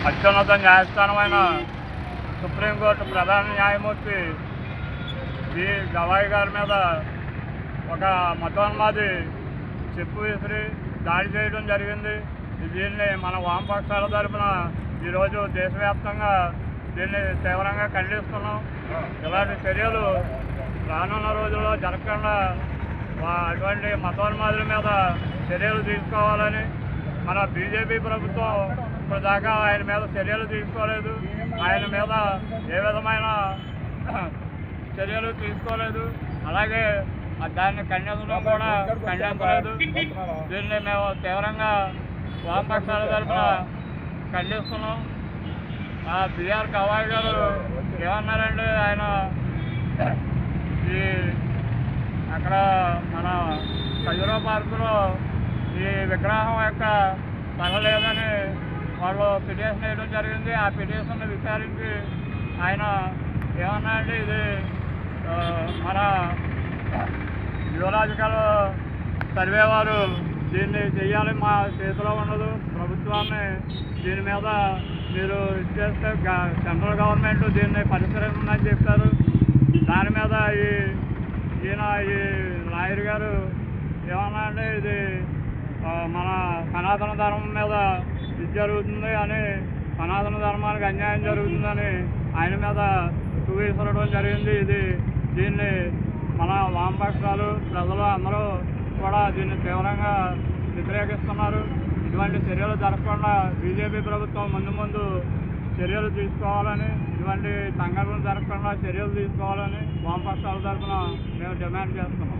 అత్యున్నత న్యాయస్థానమైన సుప్రీంకోర్టు ప్రధాన న్యాయమూర్తి బి గవాయి గారి మీద ఒక మతోన్మాది చెప్పు విసిరి దాడి చేయడం జరిగింది. దీన్ని మన వామపక్షాల తరఫున ఈరోజు దేశవ్యాప్తంగా దీన్ని తీవ్రంగా ఖండిస్తున్నాం. ఇలాంటి చర్యలు రానున్న రోజుల్లో జరగకుండా అటువంటి మతోన్మాదుల మీద చర్యలు తీసుకోవాలని మన బీజేపీ ప్రభుత్వం ఇప్పటిదాకా ఆయన మీద చర్యలు తీసుకోలేదు. ఆయన మీద ఏ విధమైన చర్యలు తీసుకోలేదు. అలాగే దాన్ని ఖండించడం కూడా ఖండించలేదు. దీన్ని మేము తీవ్రంగా వామపక్షాల తరఫున ఖండిస్తున్నాం. బిఆర్ గవాయి గారు ఏమన్నారంటే ఆయన ఈ అక్కడ మన ఖజురా పార్కులో ఈ విగ్రహం యొక్క తగలేదని వాళ్ళు పిటిషన్ వేయడం జరిగింది. ఆ పిటిషన్ని విచారించి ఆయన ఏమన్నారంటే ఇది మన జియోలాజికల్ సర్వే వారు దీన్ని చెయ్యాలి, మా చేతిలో ఉండదు, ప్రభుత్వాన్ని దీని మీద మీరు ఇచ్చేస్తే సెంట్రల్ గవర్నమెంట్ దీన్ని పరిశీలించమని చెప్పారు. దాని మీద ఈ లాయర్ గారు ఏమన్నా అంటే ఇది మన సనాతన ధర్మం మీద ఇది జరుగుతుంది అని, సనాతన ధర్మానికి అన్యాయం జరుగుతుందని ఆయన మీద చూపించడం జరిగింది. దీన్ని మన వామపక్షాలు ప్రజలు అందరూ కూడా దీన్ని తీవ్రంగా వ్యతిరేకిస్తున్నారు. ఇటువంటి చర్యలు జరగకుండా బీజేపీ ప్రభుత్వం ముందు చర్యలు తీసుకోవాలని, ఇటువంటి సంఘటనలు జరగకుండా చర్యలు తీసుకోవాలని వామపక్షాల తరఫున మేము డిమాండ్ చేస్తున్నాం.